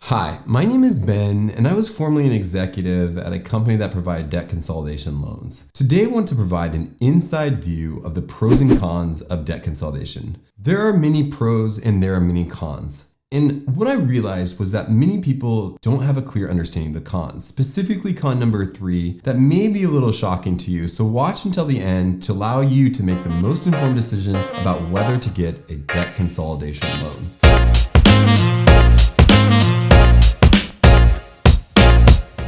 Hi, my name is Ben, and I was formerly an executive at a company that provided debt consolidation loans. Today, I want to provide an inside view of the pros and cons of debt consolidation. There are many pros and there are many cons. And what I realized was that many people don't have a clear understanding of the cons, specifically con number 3, that may be a little shocking to you. So watch until the end to allow you to make the most informed decision about whether to get a debt consolidation loan.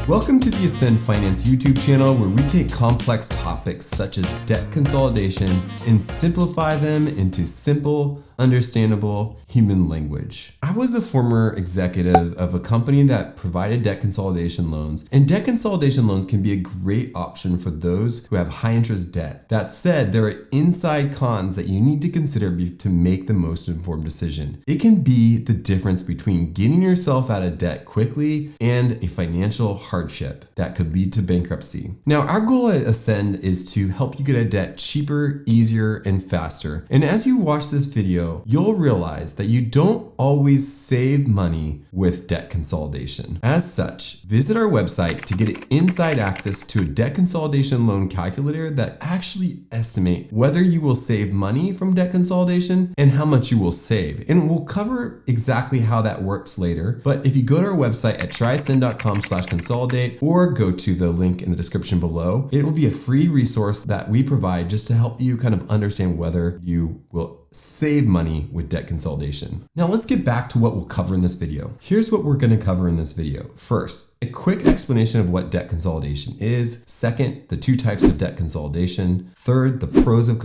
Welcome to the Ascend Finance YouTube channel, where we take complex topics such as debt consolidation and simplify them into simple, understandable human language. I was a former executive of a company that provided debt consolidation loans, and debt consolidation loans can be a great option for those who have high interest debt. That said, there are inside cons that you need to consider to make the most informed decision. It can be the difference between getting yourself out of debt quickly and a financial hardship that could lead to bankruptcy. Now, our goal at Ascend is to help you get out of debt cheaper, easier, and faster. And as you watch this video, you'll realize that you don't always save money with debt consolidation. As such, visit our website to get inside access to a debt consolidation loan calculator that actually estimate whether you will save money from debt consolidation and how much you will save. And we'll cover exactly how that works later. But if you go to our website at tryascend.com/consolidate or go to the link in the description below, it will be a free resource that we provide just to help you kind of understand whether you will save money with debt consolidation. Now let's get back to what we'll cover in this video. Here's what we're going to cover in this video. First, a quick explanation of what debt consolidation is. Second, the two types of debt consolidation. Third, the pros of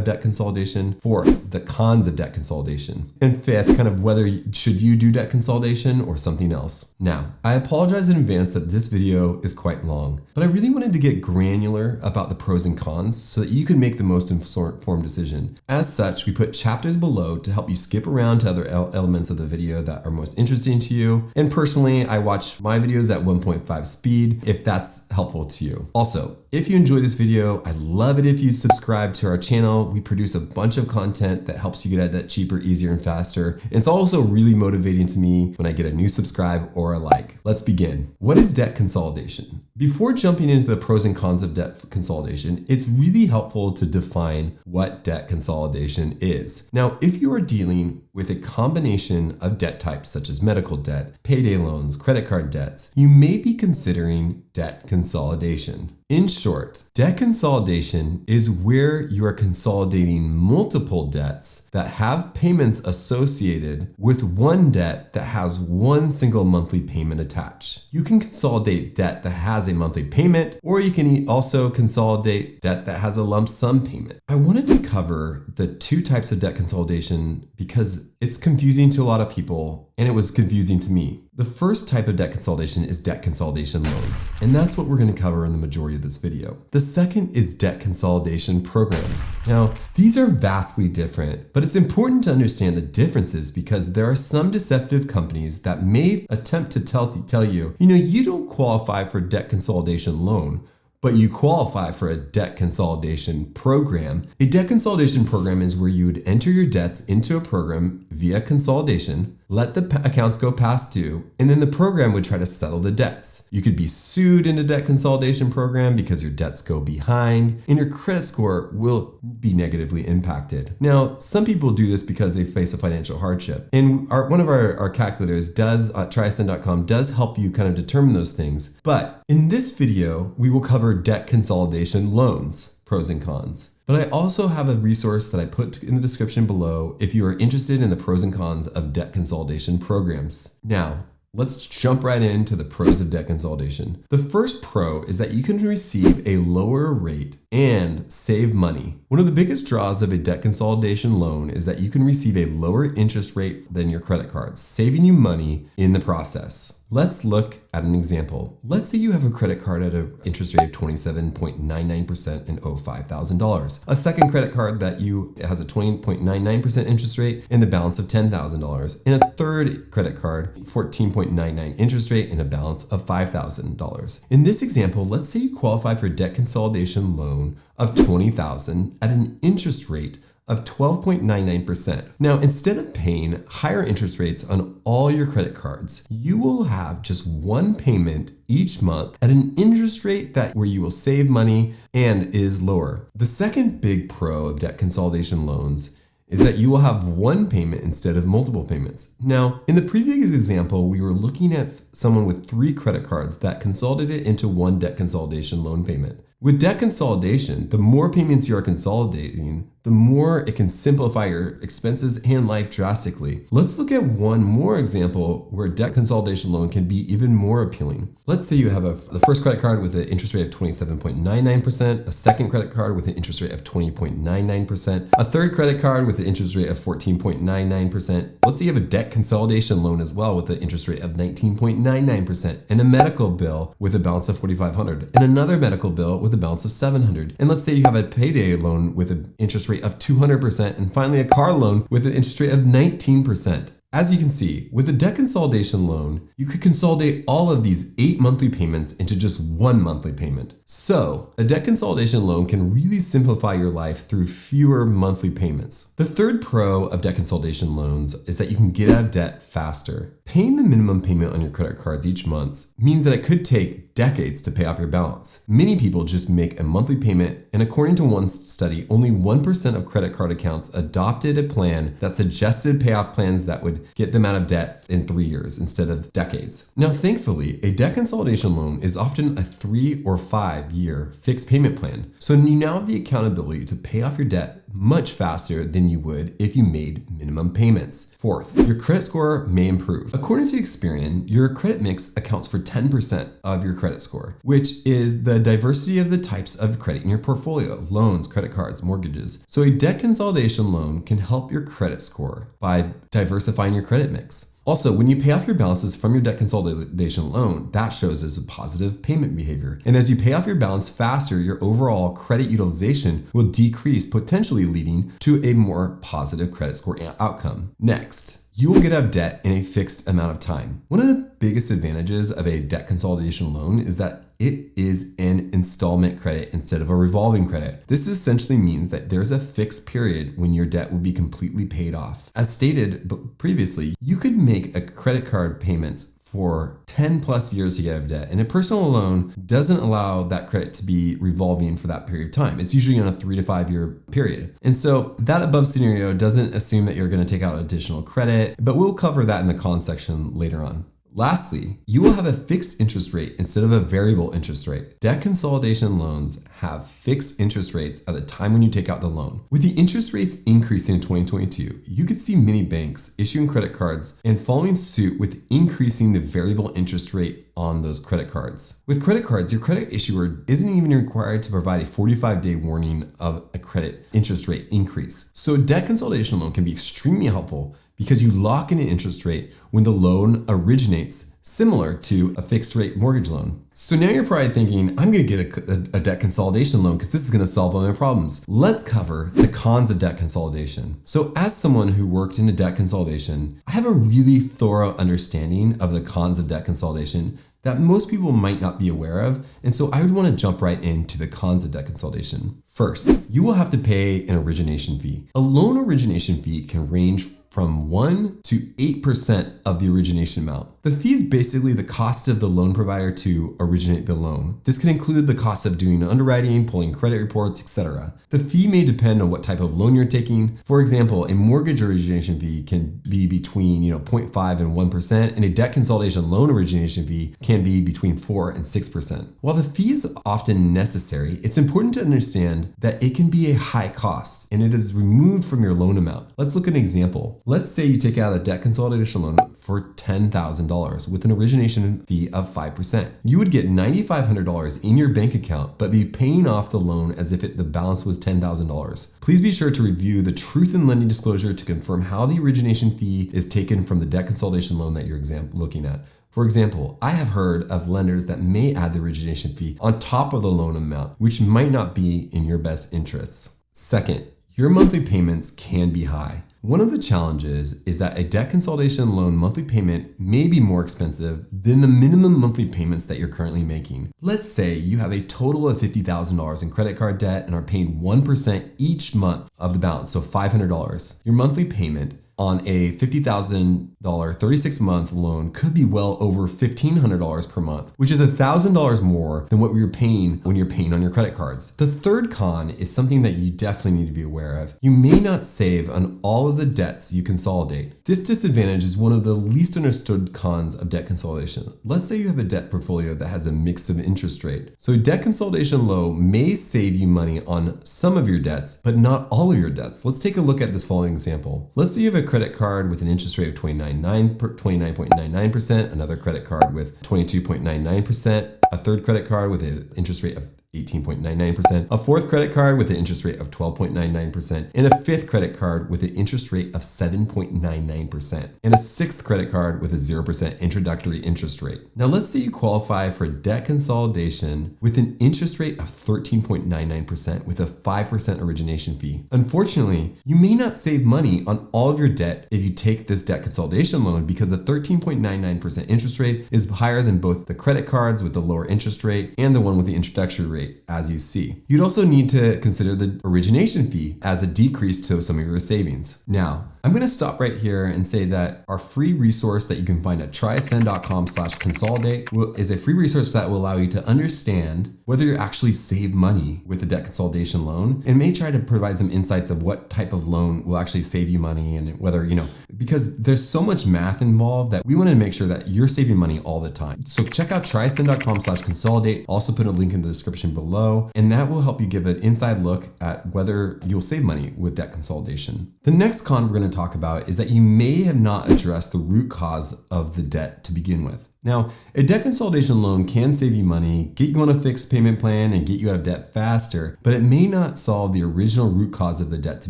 debt consolidation. Fourth, the cons of debt consolidation. And fifth, kind of whether should you do debt consolidation or something else. Now, I apologize in advance that this video is quite long, but I really wanted to get granular about the pros and cons so that you can make the most informed decision. As such, we put chapters below to help you skip around to other elements of the video that are most interesting to you. And personally, I watch my videos at 1.5 speed if that's helpful to you. Also, if you enjoy this video, I'd love it if you subscribe to our channel. We produce a bunch of content that helps you get at that cheaper, easier, and faster. And it's also really motivating to me when I get a new subscribe or a like. Let's begin. What is debt consolidation? Before jumping into the pros and cons of debt consolidation, it's really helpful to define what debt consolidation is. Now, if you are dealing with a combination of debt types such as medical debt, payday loans, credit card debts, you may be considering debt consolidation. In short, debt consolidation is where you are consolidating multiple debts that have payments associated with one debt that has one single monthly payment attached. You can consolidate debt that has a monthly payment, or you can also consolidate debt that has a lump sum payment. I wanted to cover the two types of debt consolidation because it's confusing to a lot of people, and it was confusing to me. The first type of debt consolidation is debt consolidation loans, and that's what we're going to cover in the majority of this video. The second is debt consolidation programs. Now, these are vastly different, but it's important to understand the differences because there are some deceptive companies that may attempt to tell you, you don't qualify for debt consolidation loan, but you qualify for a debt consolidation program. A debt consolidation program is where you would enter your debts into a program via consolidation, let the accounts go past due, and then the program would try to settle the debts. You could be sued in a debt consolidation program because your debts go behind and your credit score will be negatively impacted. Now, some people do this because they face a financial hardship. And one of our calculators tryascend.com does help you kind of determine those things. But in this video, we will cover debt consolidation loans, pros and cons. But I also have a resource that I put in the description below if you are interested in the pros and cons of debt consolidation programs. Now, let's jump right into the pros of debt consolidation. The first pro is that you can receive a lower rate and save money. One of the biggest draws of a debt consolidation loan is that you can receive a lower interest rate than your credit cards, saving you money in the process. Let's look at an example. Let's say you have a credit card at an interest rate of 27.99% and owe $5,000. A second credit card that has a 20.99% interest rate and the balance of $10,000. And a third credit card, 14.99 interest rate and a balance of $5,000. In this example, let's say you qualify for a debt consolidation loan of $20,000 at an interest rate of 12.99%. Now, instead of paying higher interest rates on all your credit cards, you will have just one payment each month at an interest rate where you will save money and is lower. The second big pro of debt consolidation loans is that you will have one payment instead of multiple payments. Now, in the previous example, we were looking at someone with 3 credit cards that consolidated into one debt consolidation loan payment. With debt consolidation, the more payments you are consolidating, the more it can simplify your expenses and life drastically. Let's look at one more example where debt consolidation loan can be even more appealing. Let's say you have the first credit card with an interest rate of 27.99%, a second credit card with an interest rate of 20.99%, a third credit card with an interest rate of 14.99%. Let's say you have a debt consolidation loan as well with an interest rate of 19.99%, and a medical bill with a balance of $4,500, and another medical bill with a balance of $700. And let's say you have a payday loan with an interest rate of 200%, and finally a car loan with an interest rate of 19%. As you can see, with a debt consolidation loan, you could consolidate all of these 8 monthly payments into just one monthly payment. So, a debt consolidation loan can really simplify your life through fewer monthly payments. The third pro of debt consolidation loans is that you can get out of debt faster. Paying the minimum payment on your credit cards each month means that it could take decades to pay off your balance. Many people just make a monthly payment, and according to one study, only 1% of credit card accounts adopted a plan that suggested payoff plans that would get them out of debt in 3 years instead of decades. Now, thankfully, a debt consolidation loan is often a 3 or 5 year fixed payment plan. So you now have the accountability to pay off your debt much faster than you would if you made minimum payments. Fourth, your credit score may improve. According to Experian, your credit mix accounts for 10% of your credit score, which is the diversity of the types of credit in your portfolio: loans, credit cards, mortgages. So a debt consolidation loan can help your credit score by diversifying your credit mix. Also, when you pay off your balances from your debt consolidation loan, that shows as a positive payment behavior. And as you pay off your balance faster, your overall credit utilization will decrease, potentially leading to a more positive credit score outcome. Next, you will get out of debt in a fixed amount of time. One of the biggest advantages of a debt consolidation loan is that it is an installment credit instead of a revolving credit. This essentially means that there's a fixed period when your debt will be completely paid off. As stated previously, you could make a credit card payments for 10 plus years to get out of debt. And a personal loan doesn't allow that credit to be revolving for that period of time. It's usually on a 3 to 5 year period. And so that above scenario doesn't assume that you're going to take out additional credit, but we'll cover that in the cons section later on. Lastly, you will have a fixed interest rate instead of a variable interest rate. Debt consolidation loans have fixed interest rates at the time when you take out the loan. With the interest rates increasing in 2022, you could see many banks issuing credit cards and following suit with increasing the variable interest rate on those credit cards. With credit cards, your credit issuer isn't even required to provide a 45-day warning of a credit interest rate increase. So a debt consolidation loan can be extremely helpful because you lock in an interest rate when the loan originates, similar to a fixed rate mortgage loan. So now you're probably thinking, I'm going to get a debt consolidation loan because this is going to solve all my problems. Let's cover the cons of debt consolidation. So as someone who worked in a debt consolidation, I have a really thorough understanding of the cons of debt consolidation that most people might not be aware of. And so I would want to jump right into the cons of debt consolidation. First, you will have to pay an origination fee. A loan origination fee can range from 1 to 8% of the origination amount. The fee is basically the cost of the loan provider to originate the loan. This can include the cost of doing underwriting, pulling credit reports, etc. The fee may depend on what type of loan you're taking. For example, a mortgage origination fee can be between 0.5 and 1%, and a debt consolidation loan origination fee can be between 4 and 6%. While the fee is often necessary, it's important to understand that it can be a high cost and it is removed from your loan amount. Let's look at an example. Let's say you take out a debt consolidation loan for $10,000 with an origination fee of 5%. You would get $9,500 in your bank account, but be paying off the loan as if the balance was $10,000. Please be sure to review the truth in lending disclosure to confirm how the origination fee is taken from the debt consolidation loan that you're looking at. For example, I have heard of lenders that may add the origination fee on top of the loan amount, which might not be in your best interests. Second, your monthly payments can be high. One of the challenges is that a debt consolidation loan monthly payment may be more expensive than the minimum monthly payments that you're currently making. Let's say you have a total of $50,000 in credit card debt and are paying 1% each month of the balance, so $500. Your monthly payment on a $50,000 36-month loan could be well over $1,500 per month, which is $1,000 more than what you're paying when you're paying on your credit cards. The third con is something that you definitely need to be aware of. You may not save on all of the debts you consolidate. This disadvantage is one of the least understood cons of debt consolidation. Let's say you have a debt portfolio that has a mix of interest rate. So a debt consolidation loan may save you money on some of your debts, but not all of your debts. Let's take a look at this following example. Let's say you have a credit card with an interest rate of 29.99%, another credit card with 22.99%, a third credit card with an interest rate of 18.99%, a fourth credit card with an interest rate of 12.99%, and a fifth credit card with an interest rate of 7.99%, and a sixth credit card with a 0% introductory interest rate. Now let's say you qualify for debt consolidation with an interest rate of 13.99% with a 5% origination fee. Unfortunately, you may not save money on all of your debt if you take this debt consolidation loan because the 13.99% interest rate is higher than both the credit cards with the lower interest rate and the one with the introductory rate, as you see. You'd also need to consider the origination fee as a decrease to some of your savings. Now, I'm going to stop right here and say that our free resource that you can find at tryascend.com/consolidate is a free resource that will allow you to understand whether you actually save money with a debt consolidation loan, and may try to provide some insights of what type of loan will actually save you money, and whether, because there's so much math involved that we want to make sure that you're saving money all the time. So check out tryascend.com/consolidate. Also put a link in the description below, and that will help you give an inside look at whether you'll save money with debt consolidation. The next con we're going to talk about is that you may have not addressed the root cause of the debt to begin with. Now, a debt consolidation loan can save you money, get you on a fixed payment plan, and get you out of debt faster, but it may not solve the original root cause of the debt to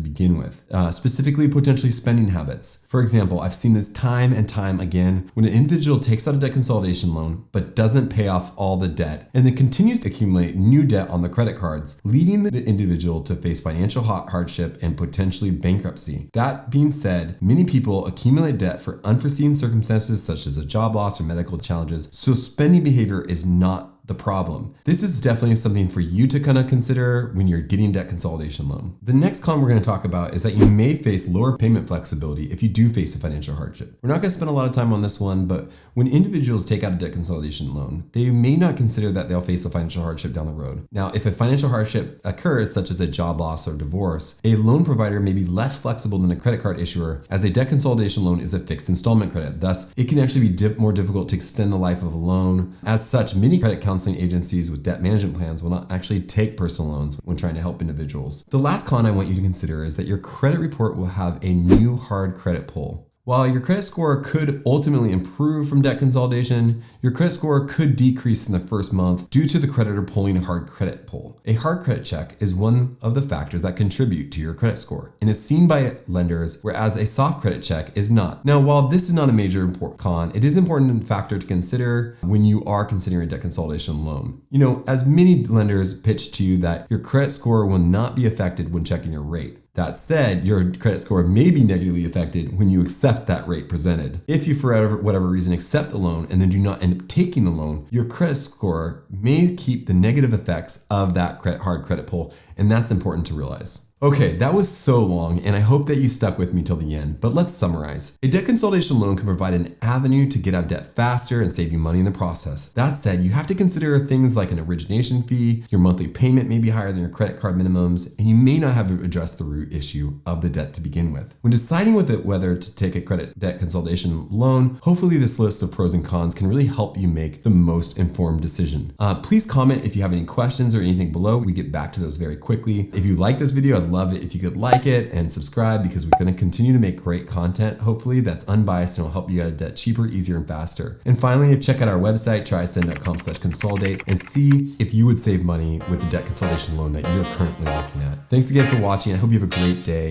begin with, specifically potentially spending habits. For example, I've seen this time and time again when an individual takes out a debt consolidation loan but doesn't pay off all the debt, and then continues to accumulate new debt on the credit cards, leading the individual to face financial hardship and potentially bankruptcy. That being said, many people accumulate debt for unforeseen circumstances such as a job loss or medical challenges, so spending behavior is not the problem. This is definitely something for you to kind of consider when you're getting debt consolidation loan. The next con we're going to talk about is that you may face lower payment flexibility if you do face a financial hardship. We're not going to spend a lot of time on this one, but when individuals take out a debt consolidation loan, they may not consider that they'll face a financial hardship down the road. Now, if a financial hardship occurs, such as a job loss or divorce, a loan provider may be less flexible than a credit card issuer, as a debt consolidation loan is a fixed installment credit. Thus, it can actually be more difficult to extend the life of a loan. As such, many credit counseling agencies with debt management plans will not actually take personal loans when trying to help individuals. The last con I want you to consider is that your credit report will have a new hard credit pull. While your credit score could ultimately improve from debt consolidation, your credit score could decrease in the first month due to the creditor pulling a hard credit pull. A hard credit check is one of the factors that contribute to your credit score and is seen by lenders, whereas a soft credit check is not. Now, while this is not a major con, it is an important factor to consider when you are considering a debt consolidation loan. As many lenders pitch to you that your credit score will not be affected when checking your rate. That said, your credit score may be negatively affected when you accept that rate presented. If you, for whatever reason, accept a loan and then do not end up taking the loan, your credit score may keep the negative effects of that hard credit pull, and that's important to realize. Okay, that was so long, and I hope that you stuck with me till the end, but let's summarize. A debt consolidation loan can provide an avenue to get out of debt faster and save you money in the process. That said, you have to consider things like an origination fee, your monthly payment may be higher than your credit card minimums, and you may not have addressed the root issue of the debt to begin with. When deciding whether to take a debt consolidation loan, hopefully this list of pros and cons can really help you make the most informed decision. Please comment if you have any questions or anything below. We get back to those very quickly. If you like this video, I'd love it if you could like it and subscribe, because we're going to continue to make great content, hopefully that's unbiased and will help you out of debt cheaper, easier, and faster. And finally, check out our website, tryascend.com/consolidate, and see if you would save money with the debt consolidation loan that you're currently looking at. Thanks again for watching. I hope you have a great day.